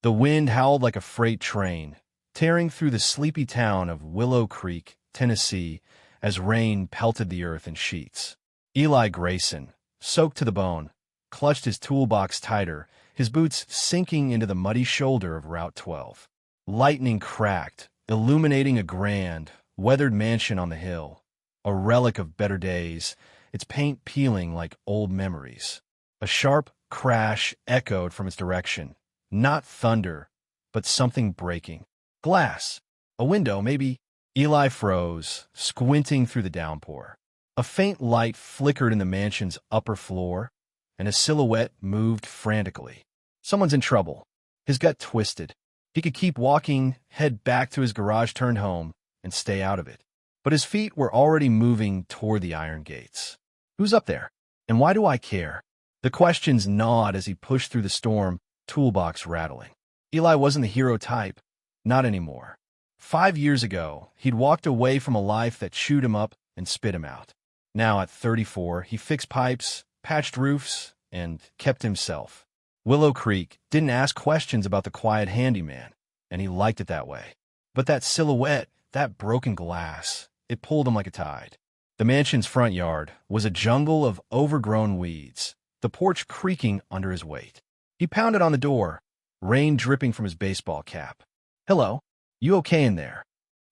The wind howled like a freight train, tearing through the sleepy town of Willow Creek, Tennessee, as rain pelted the earth in sheets. Eli Grayson, soaked to the bone, clutched his toolbox tighter, his boots sinking into the muddy shoulder of Route 12. Lightning cracked, illuminating a grand, weathered mansion on the hill, a relic of better days, its paint peeling like old memories. A sharp crash echoed from its direction, not thunder, but something breaking. Glass. A window, maybe. Eli froze, squinting through the downpour. A faint light flickered in the mansion's upper floor, and a silhouette moved frantically. Someone's in trouble. His gut twisted. He could keep walking, head back to his garage-turned home, and stay out of it. But his feet were already moving toward the iron gates. Who's up there? And why do I care? The questions gnawed as he pushed through the storm, toolbox rattling. Eli wasn't the hero type. Not anymore. 5 years ago, he'd walked away from a life that chewed him up and spit him out. Now, at 34, he fixed pipes, patched roofs, and kept himself. Willow Creek didn't ask questions about the quiet handyman, and he liked it that way. But that silhouette, that broken glass, it pulled him like a tide. The mansion's front yard was a jungle of overgrown weeds, the porch creaking under his weight. He pounded on the door, rain dripping from his baseball cap. "Hello? You okay in there?"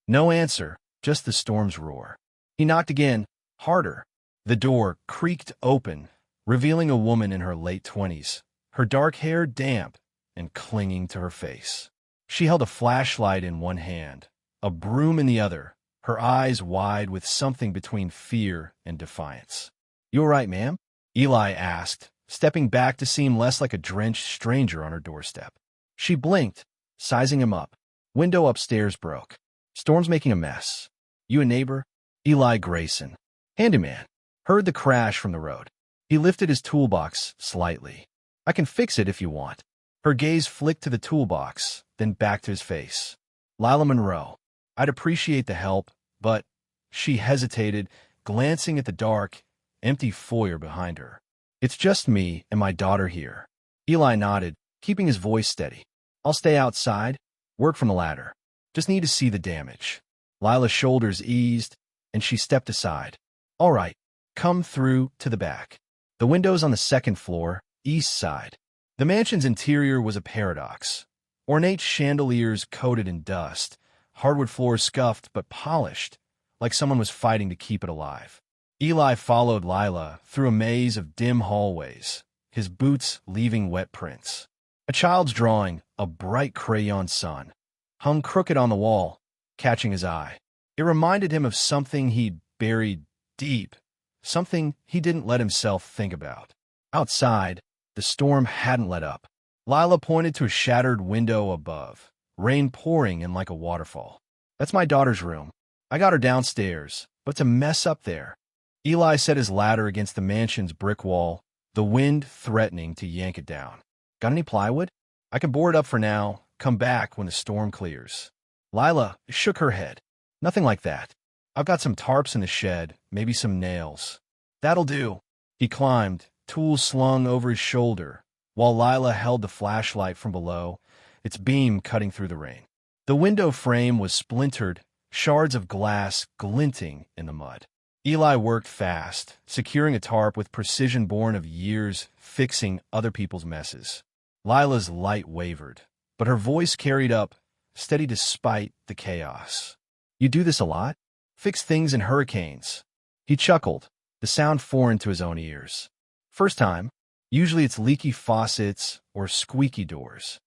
No answer, just the storm's roar. He knocked again, harder. The door creaked open, revealing a woman in her late 20s, her dark hair damp and clinging to her face. She held a flashlight in one hand, a broom in the other, her eyes wide with something between fear and defiance. "You all right, ma'am?" Eli asked, stepping back to seem less like a drenched stranger on her doorstep. She blinked, sizing him up. "Window upstairs broke. Storm's making a mess. You a neighbor?" Eli Grayson, handyman, heard the crash from the road. He lifted his toolbox slightly. "I can fix it if you want." Her gaze flicked to the toolbox, then back to his face. "Lila Monroe, I'd appreciate the help, but—" She hesitated, glancing at the dark, empty foyer behind her. "It's just me and my daughter here." Eli nodded, keeping his voice steady. "I'll stay outside, work from the ladder. Just need to see the damage." Lila's shoulders eased, and she stepped aside. "All right, come through to the back." The window's on the second floor, east side. The mansion's interior was a paradox. Ornate chandeliers coated in dust, hardwood floors scuffed but polished, like someone was fighting to keep it alive. Eli followed Lila through a maze of dim hallways, his boots leaving wet prints. A child's drawing, a bright crayon sun, hung crooked on the wall, catching his eye. It reminded him of something he'd buried deep, something he didn't let himself think about. Outside, the storm hadn't let up. Lila pointed to a shattered window above, rain pouring in like a waterfall. "That's my daughter's room. I got her downstairs, but it's a mess up there." Eli set his ladder against the mansion's brick wall, the wind threatening to yank it down. "Got any plywood? I can board up for now, come back when the storm clears." Lila shook her head. "Nothing like that. I've got some tarps in the shed, maybe some nails." "That'll do." He climbed, tools slung over his shoulder, while Lila held the flashlight from below, its beam cutting through the rain. The window frame was splintered, shards of glass glinting in the mud. Eli worked fast, securing a tarp with precision born of years fixing other people's messes. Lila's light wavered, but her voice carried up, steady despite the chaos. "You do this a lot? Fix things in hurricanes." He chuckled, the sound foreign to his own ears. "First time. Usually it's leaky faucets or squeaky doors."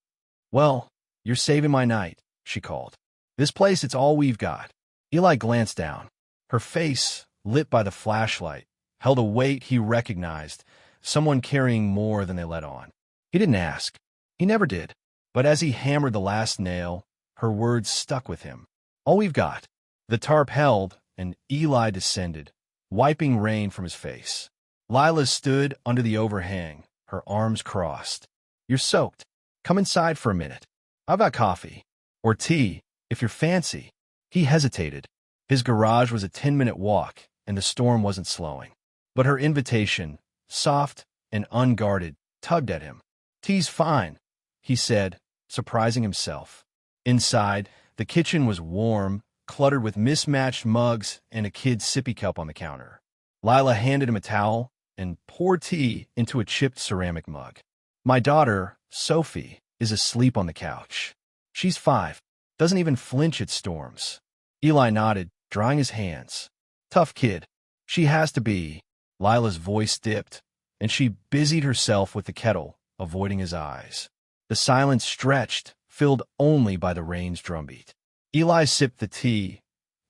"Well, you're saving my night," she called. "This place, it's all we've got." Eli glanced down. Her face, lit by the flashlight, held a weight he recognized, someone carrying more than they let on. He didn't ask. He never did. But as he hammered the last nail, her words stuck with him. "All we've got." The tarp held, and Eli descended, wiping rain from his face. Lila stood under the overhang, her arms crossed. "You're soaked. Come inside for a minute. I've got coffee. Or tea, if you're fancy." He hesitated. His garage was a 10-minute walk, and the storm wasn't slowing. But her invitation, soft and unguarded, tugged at him. "Tea's fine," he said, surprising himself. Inside, the kitchen was warm, cluttered with mismatched mugs and a kid's sippy cup on the counter. Lila handed him a towel and poured tea into a chipped ceramic mug. My daughter, Sophie, is asleep on the couch. She's 5, doesn't even flinch at storms. Eli nodded, drying his hands. Tough kid. She has to be. Lila's voice dipped, and she busied herself with the kettle, avoiding his eyes. The silence stretched, filled only by the rain's drumbeat. Eli sipped the tea,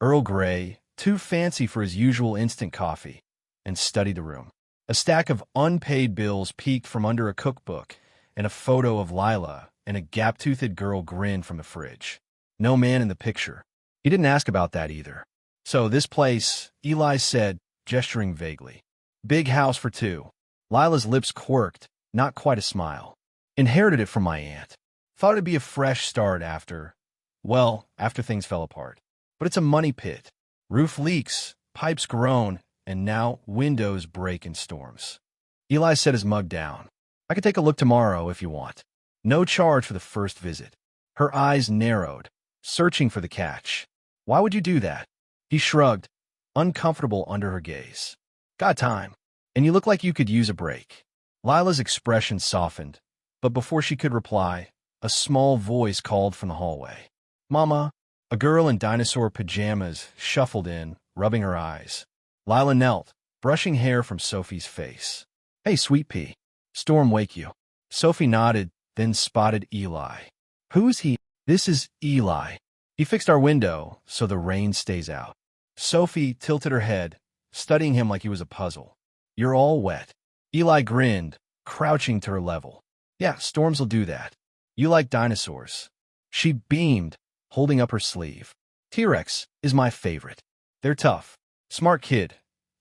Earl Grey, too fancy for his usual instant coffee, and studied the room. A stack of unpaid bills peeked from under a cookbook, and a photo of Lila and a gap-toothed girl grinned from the fridge. No man in the picture. He didn't ask about that either. So this place, Eli said, gesturing vaguely. Big house for 2. Lila's lips quirked, not quite a smile. Inherited it from my aunt. Thought it'd be a fresh start after things fell apart. But it's a money pit. Roof leaks, pipes groan, and now windows break in storms. Eli set his mug down. I could take a look tomorrow if you want. No charge for the first visit. Her eyes narrowed, searching for the catch. Why would you do that? He shrugged, uncomfortable under her gaze. Got time. And you look like you could use a break. Lila's expression softened, but before she could reply, a small voice called from the hallway. Mama. A girl in dinosaur pajamas shuffled in, rubbing her eyes. Lila knelt, brushing hair from Sophie's face. Hey, sweet pea. Storm wake you. Sophie nodded, then spotted Eli. Who's he? This is Eli. He fixed our window, so the rain stays out. Sophie tilted her head, studying him like he was a puzzle. You're all wet. Eli grinned, crouching to her level. Yeah, storms will do that. You like dinosaurs. She beamed, holding up her sleeve. T-Rex is my favorite. They're tough. Smart kid,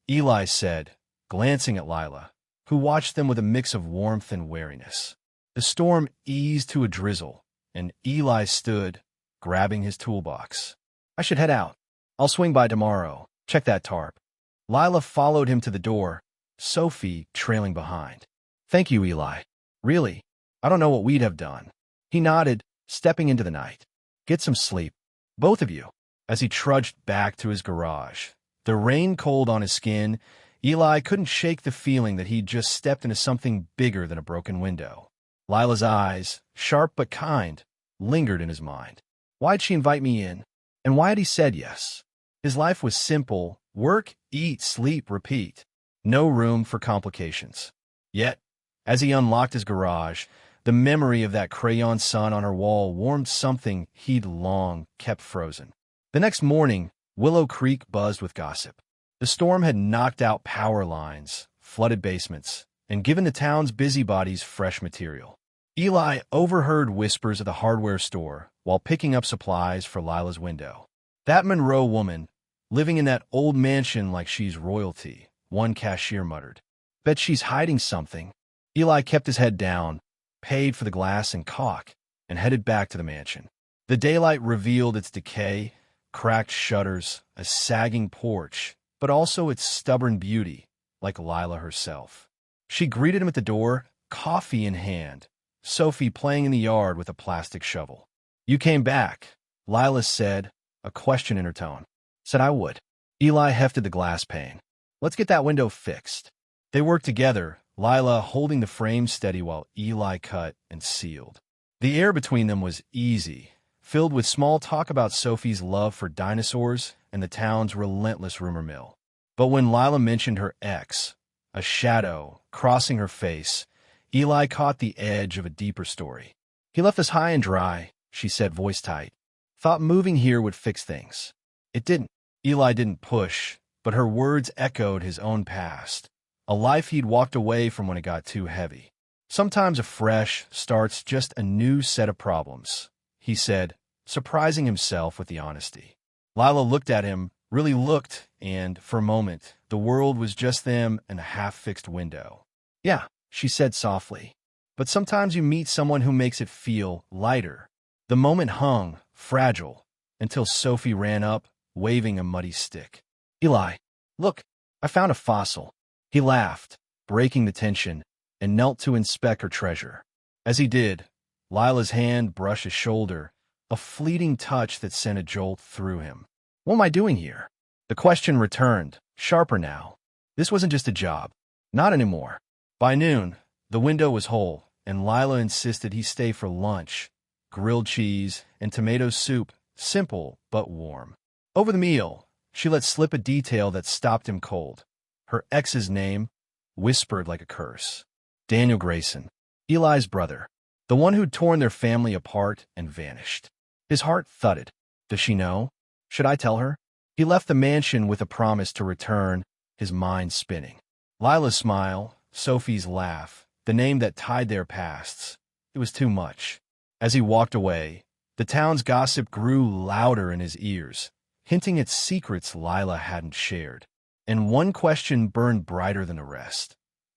Eli said, glancing at Lila, who watched them with a mix of warmth and wariness. The storm eased to a drizzle, and Eli stood, grabbing his toolbox. I should head out. I'll swing by tomorrow. Check that tarp. Lila followed him to the door, Sophie trailing behind. Thank you, Eli. Really, I don't know what we'd have done. He nodded, stepping into the night. Get some sleep, both of you. As he trudged back to his garage, the rain cold on his skin, Eli couldn't shake the feeling that he'd just stepped into something bigger than a broken window. Lila's eyes, sharp but kind, lingered in his mind. Why'd she invite me in? And why had he said yes? His life was simple: work, eat, sleep, repeat. No room for complications. Yet, as he unlocked his garage, the memory of that crayon sun on her wall warmed something he'd long kept frozen. The next morning, Willow Creek buzzed with gossip. The storm had knocked out power lines, flooded basements, and given the town's busybodies fresh material. Eli overheard whispers at the hardware store while picking up supplies for Lila's window. That Monroe woman, living in that old mansion like she's royalty, one cashier muttered. Bet she's hiding something. Eli kept his head down, paid for the glass and caulk, and headed back to the mansion. The daylight revealed its decay, cracked shutters, a sagging porch, but also its stubborn beauty, like Lila herself. She greeted him at the door, coffee in hand, Sophie playing in the yard with a plastic shovel. You came back, Lila said, a question in her tone. Said I would. Eli hefted the glass pane. Let's get that window fixed. They worked together, Lila holding the frame steady while Eli cut and sealed. The air between them was easy, filled with small talk about Sophie's love for dinosaurs and the town's relentless rumor mill. But when Lila mentioned her ex, a shadow crossing her face, Eli caught the edge of a deeper story. He left us high and dry, she said, voice tight. Thought moving here would fix things. It didn't. Eli didn't push, but her words echoed his own past, a life he'd walked away from when it got too heavy. Sometimes a fresh start's just a new set of problems, he said, surprising himself with the honesty. Lila looked at him, really looked, and, for a moment, the world was just them and a half-fixed window. Yeah, she said softly, but sometimes you meet someone who makes it feel lighter. The moment hung, fragile, until Sophie ran up, waving a muddy stick. Eli, look, I found a fossil. He laughed, breaking the tension, and knelt to inspect her treasure. As he did, Lila's hand brushed his shoulder, a fleeting touch that sent a jolt through him. What am I doing here? The question returned, sharper now. This wasn't just a job. Not anymore. By noon, the window was whole, and Lila insisted he stay for lunch. Grilled cheese and tomato soup, simple but warm. Over the meal, she let slip a detail that stopped him cold. Her ex's name, whispered like a curse. Daniel Grayson, Eli's brother, the one who'd torn their family apart and vanished. His heart thudded. Does she know? Should I tell her? He left the mansion with a promise to return, his mind spinning. Lila's smile, Sophie's laugh, the name that tied their pasts. It was too much. As he walked away, the town's gossip grew louder in his ears, hinting at secrets Lila hadn't shared. And one question burned brighter than the rest.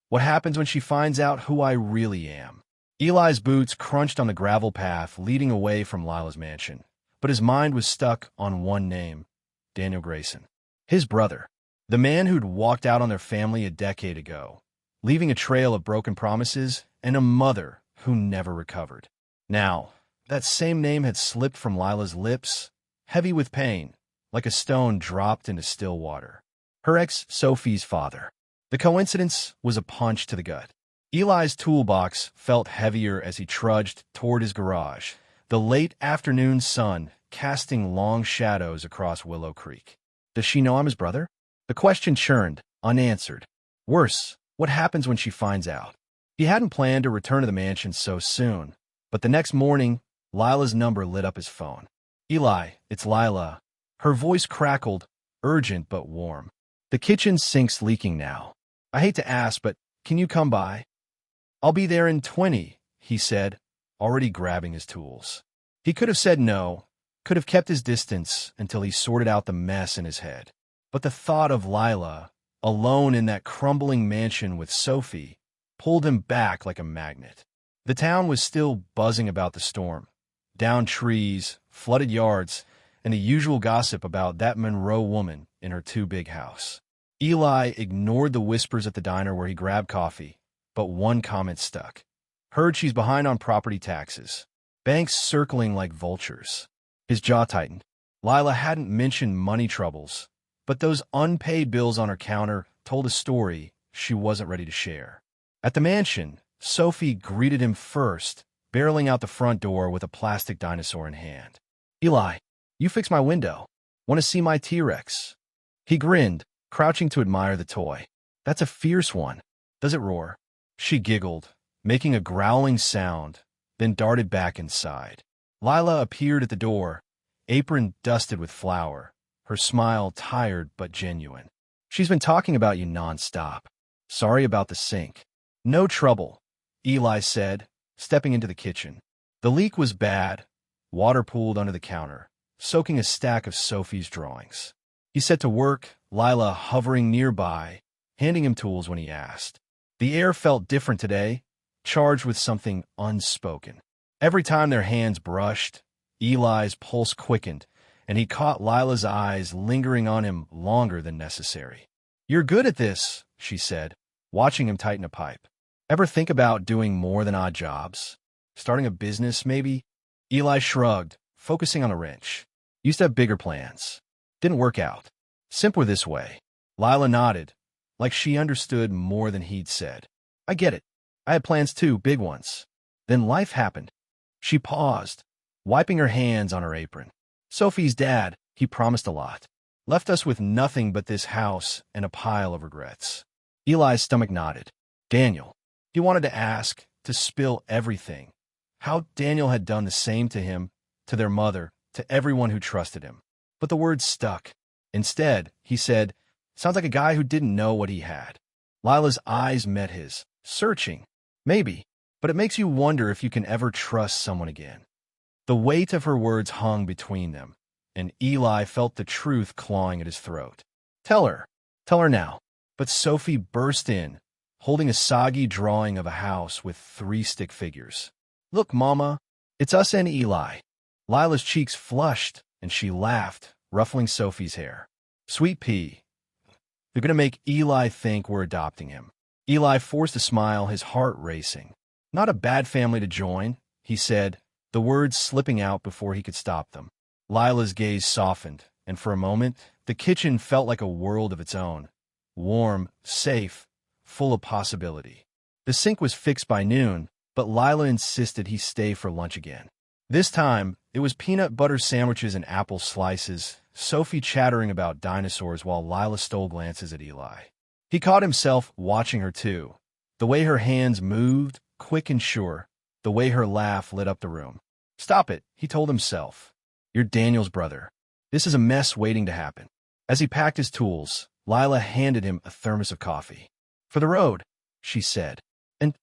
What happens when she finds out who I really am? Eli's boots crunched on the gravel path leading away from Lila's mansion, but his mind was stuck on one name, Daniel Grayson. His brother, the man who'd walked out on their family a decade ago, leaving a trail of broken promises and a mother who never recovered. Now, that same name had slipped from Lila's lips, heavy with pain, like a stone dropped into still water. Her ex Sophie's father. The coincidence was a punch to the gut. Eli's toolbox felt heavier as he trudged toward his garage, the late afternoon sun casting long shadows across Willow Creek. Does she know I'm his brother? The question churned, unanswered. Worse, what happens when she finds out? He hadn't planned to return to the mansion so soon, but the next morning, Lila's number lit up his phone. Eli, it's Lila. Her voice crackled, urgent but warm. The kitchen sink's leaking now. I hate to ask, but can you come by? I'll be there in 20, he said, already grabbing his tools. He could have said no, could have kept his distance until he sorted out the mess in his head. But the thought of Lila, alone in that crumbling mansion with Sophie, pulled him back like a magnet. The town was still buzzing about the storm. Downed trees, flooded yards, and the usual gossip about that Monroe woman in her too-big house. Eli ignored the whispers at the diner where he grabbed coffee, but one comment stuck. Heard she's behind on property taxes. Banks circling like vultures. His jaw tightened. Lila hadn't mentioned money troubles, but those unpaid bills on her counter told a story she wasn't ready to share. At the mansion, Sophie greeted him first, barreling out the front door with a plastic dinosaur in hand. Eli, you fixed my window. Want to see my T-Rex? He grinned, crouching to admire the toy. That's a fierce one. Does it roar? She giggled, making a growling sound, then darted back inside. Lila appeared at the door, apron dusted with flour, her smile tired but genuine. She's been talking about you nonstop. Sorry about the sink. No trouble, Eli said, stepping into the kitchen. The leak was bad, water pooled under the counter, soaking a stack of Sophie's drawings. He set to work, Lila hovering nearby, handing him tools when he asked. The air felt different today, charged with something unspoken. Every time their hands brushed, Eli's pulse quickened, and he caught Lila's eyes lingering on him longer than necessary. You're good at this, she said, watching him tighten a pipe. Ever think about doing more than odd jobs? Starting a business, maybe? Eli shrugged, focusing on a wrench. Used to have bigger plans. Didn't work out. Simpler this way. Lila nodded, like she understood more than he'd said. I get it. I had plans too, big ones. Then life happened. She paused, wiping her hands on her apron. Sophie's dad, he promised a lot. Left us with nothing but this house and a pile of regrets. Eli's stomach nodded. Daniel. He wanted to ask, to spill everything. How Daniel had done the same to him, to their mother, to everyone who trusted him. But the words stuck. Instead, he said, sounds like a guy who didn't know what he had. Lila's eyes met his, searching. Maybe, but it makes you wonder if you can ever trust someone again. The weight of her words hung between them, and Eli felt the truth clawing at his throat. Tell her now. But Sophie burst in, holding a soggy drawing of a house with 3 stick figures. Look, Mama, it's us and Eli. Lila's cheeks flushed, and she laughed, ruffling Sophie's hair. Sweet pea. They're going to make Eli think we're adopting him. Eli forced a smile, his heart racing. Not a bad family to join, he said, the words slipping out before he could stop them. Lila's gaze softened, and for a moment, the kitchen felt like a world of its own. Warm, safe, full of possibility. The sink was fixed by noon, but Lila insisted he stay for lunch again. This time, it was peanut butter sandwiches and apple slices, Sophie chattering about dinosaurs while Lila stole glances at Eli. He caught himself watching her too. The way her hands moved, quick and sure, the way her laugh lit up the room. Stop it, he told himself. You're Daniel's brother. This is a mess waiting to happen. As he packed his tools, Lila handed him a thermos of coffee. For the road, she said. And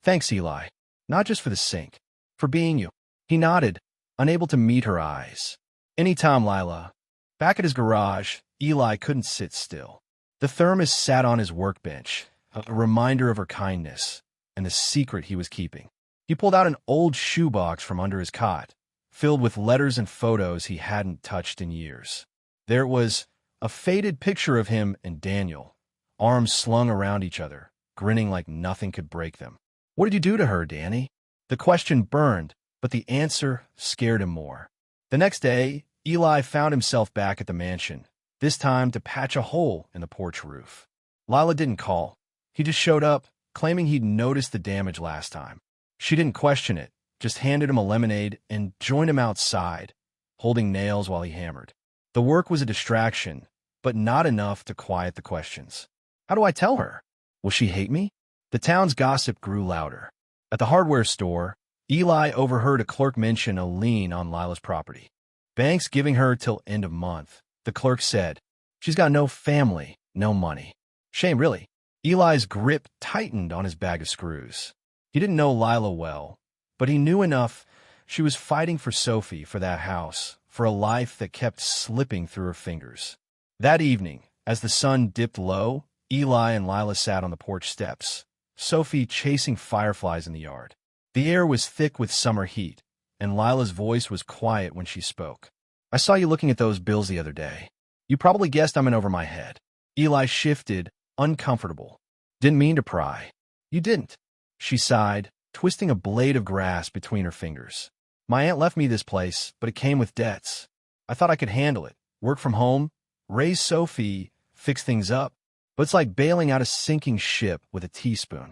thanks, Eli. Not just for the sink. For being you. He nodded, unable to meet her eyes. Anytime, Lila. Back at his garage, Eli couldn't sit still. The thermos sat on his workbench, a reminder of her kindness and the secret he was keeping. He pulled out an old shoebox from under his cot, filled with letters and photos he hadn't touched in years. There was a faded picture of him and Daniel, arms slung around each other, grinning like nothing could break them. What did you do to her, Danny? The question burned, but the answer scared him more. The next day, Eli found himself back at the mansion, this time to patch a hole in the porch roof. Lila didn't call. He just showed up, claiming he'd noticed the damage last time. She didn't question it, just handed him a lemonade and joined him outside, holding nails while he hammered. The work was a distraction, but not enough to quiet the questions. How do I tell her? Will she hate me? The town's gossip grew louder. At the hardware store, Eli overheard a clerk mention a lien on Lila's property. Bank's giving her till end of month, the clerk said. She's got no family, no money. Shame, really. Eli's grip tightened on his bag of screws. He didn't know Lila well, but he knew enough. She was fighting for Sophie, for that house, for a life that kept slipping through her fingers. That evening, as the sun dipped low, Eli and Lila sat on the porch steps, Sophie chasing fireflies in the yard. The air was thick with summer heat, and Lila's voice was quiet when she spoke. I saw you looking at those bills the other day. You probably guessed I'm in over my head. Eli shifted, uncomfortable. Didn't mean to pry. You didn't. She sighed, twisting a blade of grass between her fingers. My aunt left me this place, but it came with debts. I thought I could handle it, work from home, raise Sophie, fix things up, but it's like bailing out a sinking ship with a teaspoon.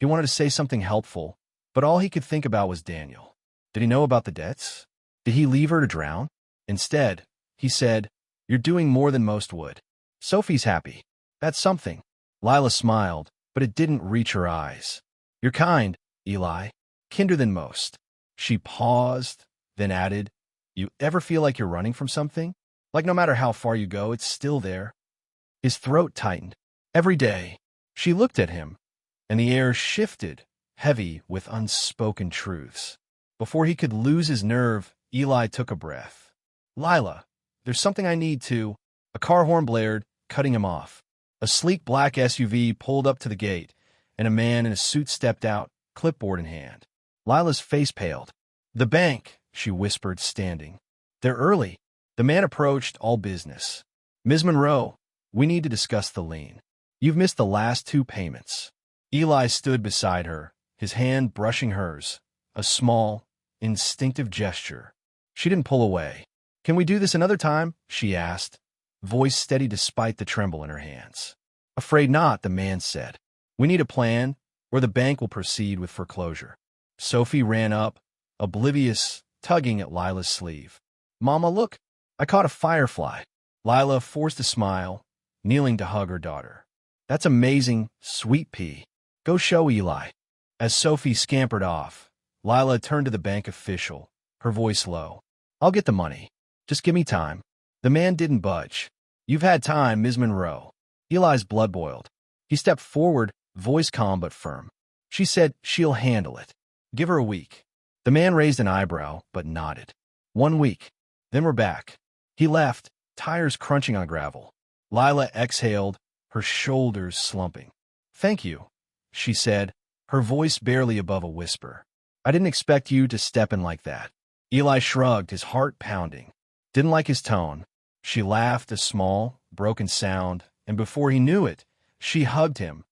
He wanted to say something helpful, but all he could think about was Daniel. Did he know about the debts? Did he leave her to drown? Instead, he said, You're doing more than most would. Sophie's happy. That's something. Lila smiled, but it didn't reach her eyes. You're kind, Eli. Kinder than most. She paused, then added, You ever feel like you're running from something? Like no matter how far you go, it's still there? His throat tightened. Every day. She looked at him, and the air shifted, heavy with unspoken truths. Before he could lose his nerve, Eli took a breath. Lila, there's something I need to... A car horn blared, cutting him off. A sleek black SUV pulled up to the gate, and a man in a suit stepped out, clipboard in hand. Lila's face paled. The bank, she whispered, standing. They're early. The man approached, all business. Ms. Monroe, we need to discuss the lien. You've missed the last 2 payments. Eli stood beside her, his hand brushing hers, a small, instinctive gesture. She didn't pull away. Can we do this another time? She asked, voice steady despite the tremble in her hands. Afraid not, the man said. We need a plan, or the bank will proceed with foreclosure. Sophie ran up, oblivious, tugging at Lila's sleeve. Mama, look, I caught a firefly. Lila forced a smile, kneeling to hug her daughter. That's amazing, sweet pea. Go show Eli. As Sophie scampered off, Lila turned to the bank official, her voice low. I'll get the money. Just give me time. The man didn't budge. You've had time, Ms. Monroe. Eli's blood boiled. He stepped forward, voice calm but firm. She said she'll handle it. Give her a week. The man raised an eyebrow, but nodded. 1 week. Then we're back. He left, tires crunching on gravel. Lila exhaled, her shoulders slumping. Thank you, she said, her voice barely above a whisper. I didn't expect you to step in like that. Eli shrugged, his heart pounding. Didn't like his tone. She laughed, a small, broken sound, and before he knew it, she hugged him.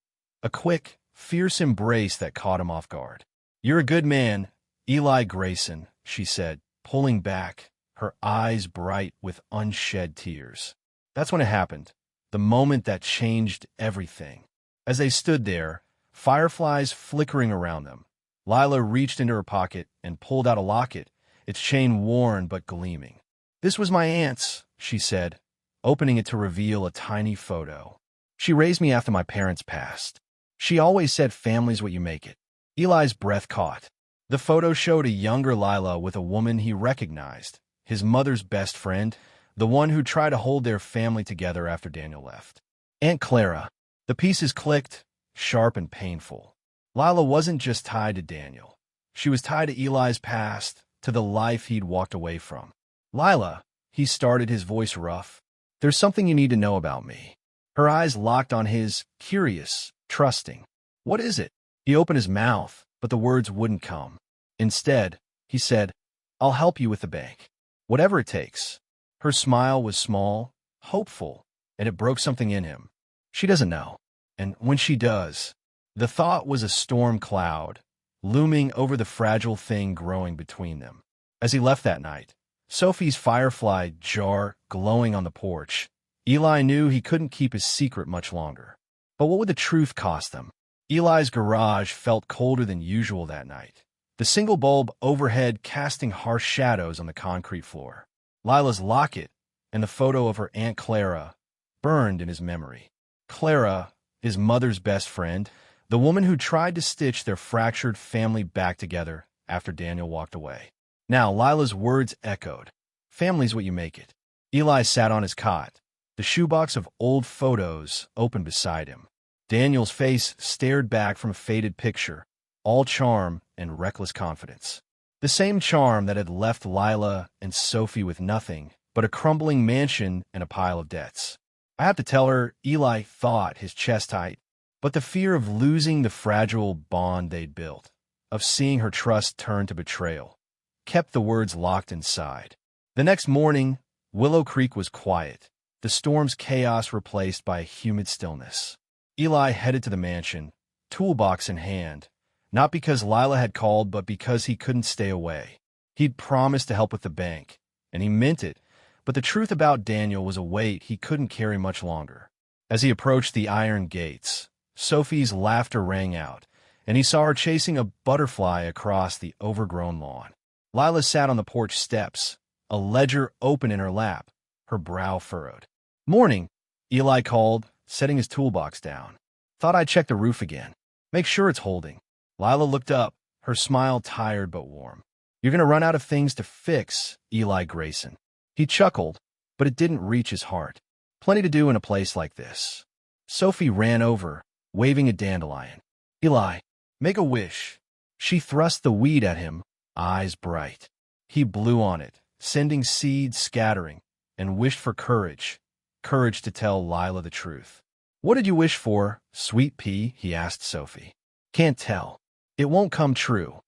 A quick, fierce embrace that caught him off guard. You're a good man, Eli Grayson, she said, pulling back, her eyes bright with unshed tears. That's when it happened, the moment that changed everything. As they stood there, fireflies flickering around them, Lila reached into her pocket and pulled out a locket, its chain worn but gleaming. "This was my aunt's," she said, opening it to reveal a tiny photo. "She raised me after my parents passed. She always said family's what you make it." Eli's breath caught. The photo showed a younger Lila with a woman he recognized, his mother's best friend, the one who tried to hold their family together after Daniel left. Aunt Clara. The pieces clicked, sharp and painful. Lila wasn't just tied to Daniel. She was tied to Eli's past, to the life he'd walked away from. "Lila," he started, his voice rough, "there's something you need to know about me." Her eyes locked on his, curious, trusting. "What is it?" He opened his mouth, but the words wouldn't come. Instead, he said, "I'll help you with the bank. Whatever it takes." Her smile was small, hopeful, and it broke something in him. She doesn't know. And when she does, the thought was a storm cloud, looming over the fragile thing growing between them. As he left that night, Sophie's firefly jar glowing on the porch, Eli knew he couldn't keep his secret much longer. But what would the truth cost them? Eli's garage felt colder than usual that night, the single bulb overhead casting harsh shadows on the concrete floor. Lila's locket and the photo of her Aunt Clara burned in his memory. Clara, his mother's best friend, the woman who tried to stitch their fractured family back together after Daniel walked away. Now Lila's words echoed. "Family's what you make it." Eli sat on his cot, the shoebox of old photos open beside him. Daniel's face stared back from a faded picture, all charm and reckless confidence. The same charm that had left Lila and Sophie with nothing but a crumbling mansion and a pile of debts. "I have to tell her," Eli thought, his chest tight, but the fear of losing the fragile bond they'd built, of seeing her trust turn to betrayal, kept the words locked inside. The next morning, Willow Creek was quiet, the storm's chaos replaced by a humid stillness. Eli headed to the mansion, toolbox in hand, not because Lila had called, but because he couldn't stay away. He'd promised to help with the bank, and he meant it, but the truth about Daniel was a weight he couldn't carry much longer. As he approached the iron gates, Sophie's laughter rang out, and he saw her chasing a butterfly across the overgrown lawn. Lila sat on the porch steps, a ledger open in her lap, her brow furrowed. "Morning," Eli called, setting his toolbox down. "Thought I'd check the roof again. Make sure it's holding." Lila looked up, her smile tired but warm. "You're gonna run out of things to fix, Eli Grayson." He chuckled, but it didn't reach his heart. "Plenty to do in a place like this." Sophie ran over, waving a dandelion. "Eli, make a wish." She thrust the weed at him, eyes bright. He blew on it, sending seeds scattering, and wished for courage. Courage to tell Lila the truth. "What did you wish for, sweet pea?" he asked Sophie. "Can't tell. It won't come true."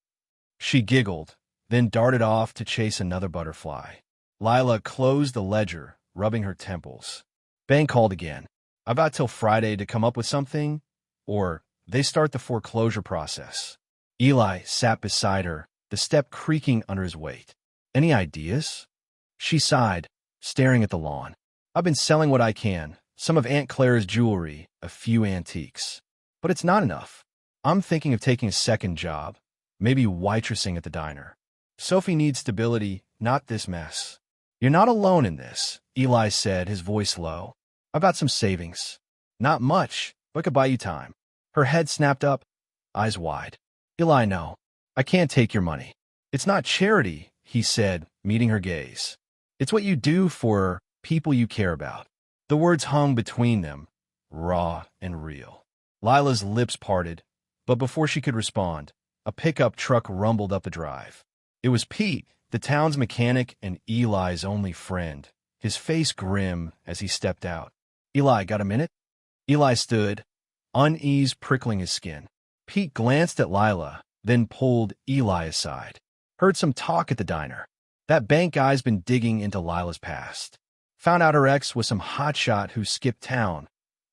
She giggled, then darted off to chase another butterfly. Lila closed the ledger, rubbing her temples. Bank called again. "I've got till Friday to come up with something, or they start the foreclosure process." Eli sat beside her, the step creaking under his weight. "Any ideas?" She sighed, staring at the lawn. "I've been selling what I can, some of Aunt Clara's jewelry, a few antiques. But it's not enough. I'm thinking of taking a second job, maybe waitressing at the diner. Sophie needs stability, not this mess." "You're not alone in this," Eli said, his voice low. "I've got some savings. Not much, but could buy you time." Her head snapped up, eyes wide. "Eli, no. I can't take your money." "It's not charity," he said, meeting her gaze. "It's what you do for people you care about." The words hung between them, raw and real. Lila's lips parted, but before she could respond, a pickup truck rumbled up the drive. It was Pete, the town's mechanic and Eli's only friend, his face grim as he stepped out. "Eli, got a minute?" Eli stood, unease prickling his skin. Pete glanced at Lila, then pulled Eli aside. "Heard some talk at the diner. That bank guy's been digging into Lila's past. Found out her ex was some hotshot who skipped town,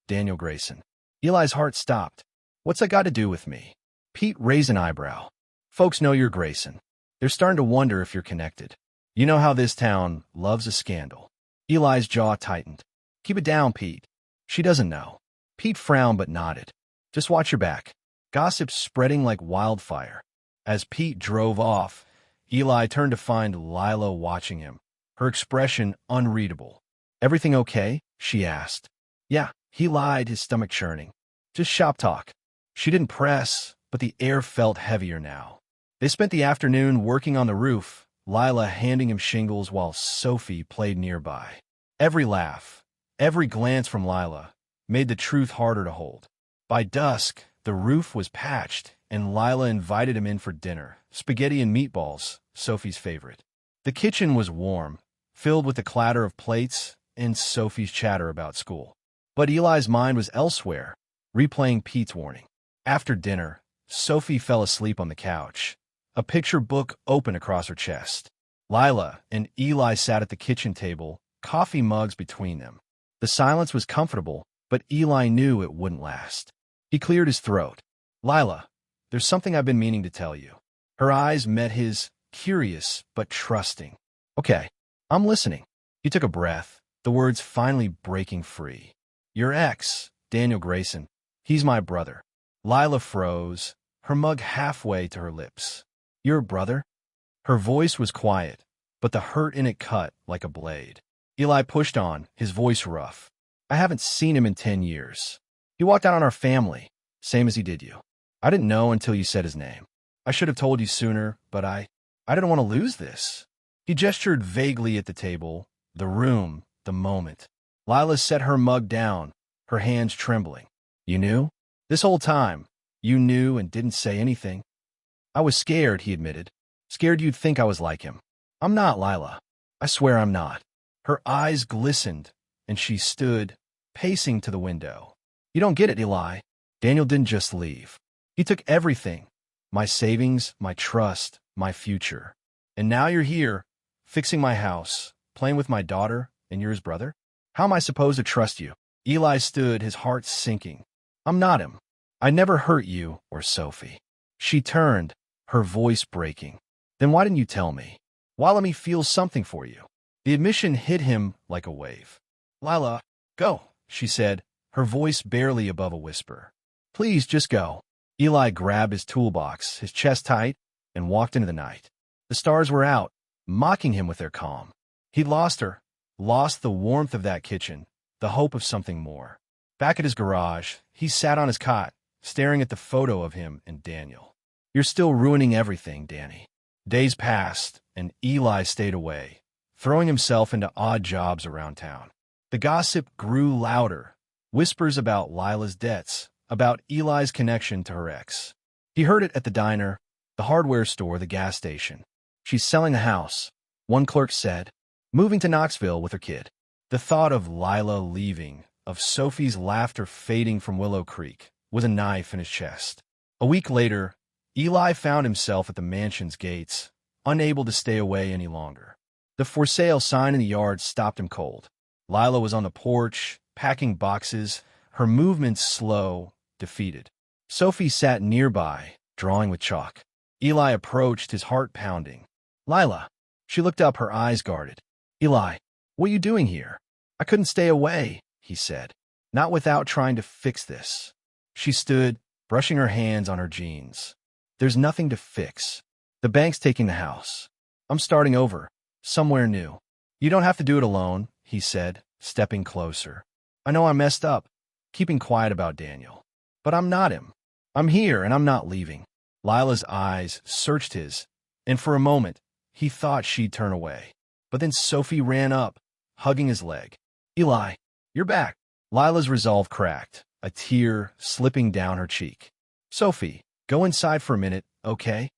Daniel Grayson." Eli's heart stopped. "What's that got to do with me?" Pete raised an eyebrow. "Folks know you're Grayson. They're starting to wonder if you're connected. You know how this town loves a scandal. Eli's jaw tightened. Keep it down, Pete. She doesn't know. Pete frowned but nodded. Just watch your back. Gossip spreading like wildfire. As Pete drove off, Eli turned to find Lila watching him, her expression unreadable. Everything okay? She asked. Yeah, he lied, his stomach churning. Just shop talk. She didn't press, but the air felt heavier now. They spent the afternoon working on the roof, Lila handing him shingles while Sophie played nearby. Every laugh, every glance from Lila made the truth harder to hold. By dusk, the roof was patched, and Lila invited him in for dinner, spaghetti and meatballs, Sophie's favorite. The kitchen was warm, filled with the clatter of plates and Sophie's chatter about school. But Eli's mind was elsewhere, replaying Pete's warning. After dinner, Sophie fell asleep on the couch, a picture book open across her chest. Lila and Eli sat at the kitchen table, coffee mugs between them. The silence was comfortable, but Eli knew it wouldn't last. He cleared his throat. Lila, there's something I've been meaning to tell you. Her eyes met his, curious but trusting. Okay, I'm listening. He took a breath, the words finally breaking free. Your ex, Daniel Grayson, he's my brother. Lila froze, her mug halfway to her lips. Your brother? Her voice was quiet, but the hurt in it cut like a blade. Eli pushed on, his voice rough. I haven't seen him in 10 years. He walked out on our family, same as he did you. I didn't know until you said his name. I should have told you sooner, but I didn't want to lose this. He gestured vaguely at the table, the room, the moment. Lila set her mug down, her hands trembling. You knew? This whole time, you knew and didn't say anything. I was scared, he admitted. Scared you'd think I was like him. I'm not, Lila. I swear I'm not. Her eyes glistened, and she stood, pacing to the window. You don't get it, Eli. Daniel didn't just leave. He took everything. My savings, my trust, my future. And now you're here, fixing my house, playing with my daughter, and you're his brother? How am I supposed to trust you? Eli stood, his heart sinking. I'm not him. I never hurt you or Sophie. She turned, her voice breaking. Then why didn't you tell me? Why let me feel something for you? The admission hit him like a wave. Lila, go, she said, her voice barely above a whisper. Please, just go. Eli grabbed his toolbox, his chest tight, and walked into the night. The stars were out, mocking him with their calm. He'd lost her, lost the warmth of that kitchen, the hope of something more. Back at his garage, he sat on his cot, staring at the photo of him and Daniel. You're still ruining everything, Danny. Days passed, and Eli stayed away, throwing himself into odd jobs around town. The gossip grew louder, whispers about Lila's debts, about Eli's connection to her ex. He heard it at the diner, the hardware store, the gas station. She's selling a house, one clerk said, moving to Knoxville with her kid. The thought of Lila leaving, of Sophie's laughter fading from Willow Creek, was a knife in his chest. A week later, Eli found himself at the mansion's gates, unable to stay away any longer. The for sale sign in the yard stopped him cold. Lila was on the porch, packing boxes, her movements slow, defeated. Sophie sat nearby, drawing with chalk. Eli approached, his heart pounding. Lila. She looked up, her eyes guarded. Eli, what are you doing here? I couldn't stay away, he said. Not without trying to fix this. She stood, brushing her hands on her jeans. There's nothing to fix. The bank's taking the house. I'm starting over, somewhere new. You don't have to do it alone, he said, stepping closer. I know I messed up, keeping quiet about Daniel. But I'm not him. I'm here, and I'm not leaving. Lila's eyes searched his, and for a moment, he thought she'd turn away. But then Sophie ran up, hugging his leg. Eli, you're back. Lila's resolve cracked, a tear slipping down her cheek. Sophie, go inside for a minute, okay?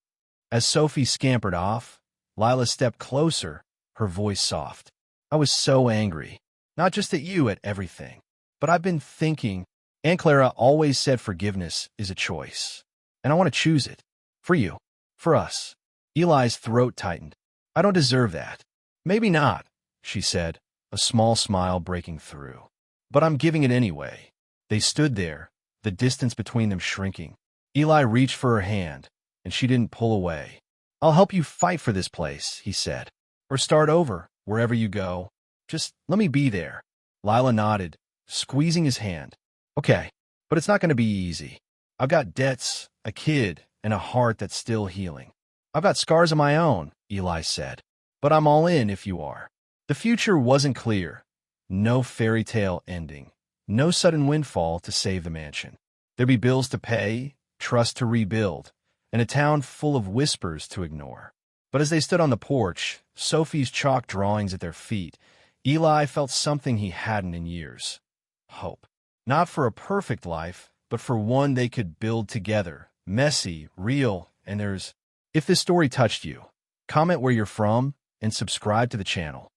As Sophie scampered off, Lila stepped closer, her voice soft. I was so angry. Not just at you, at everything. But I've been thinking, Aunt Clara always said forgiveness is a choice. And I want to choose it. For you. For us. Eli's throat tightened. I don't deserve that. Maybe not, she said, a small smile breaking through. But I'm giving it anyway. They stood there, the distance between them shrinking. Eli reached for her hand, and she didn't pull away. I'll help you fight for this place, he said. Or start over, wherever you go. Just let me be there. Lila nodded, squeezing his hand. Okay, but it's not going to be easy. I've got debts, a kid, and a heart that's still healing. I've got scars of my own, Eli said. But I'm all in if you are. The future wasn't clear. No fairy tale ending. No sudden windfall to save the mansion. There'd be bills to pay, trust to rebuild, and a town full of whispers to ignore. But as they stood on the porch, Sophie's chalk drawings at their feet, Eli felt something he hadn't in years. Hope. Not for a perfect life, but for one they could build together. Messy, real, and there's... If this story touched you, comment where you're from and subscribe to the channel.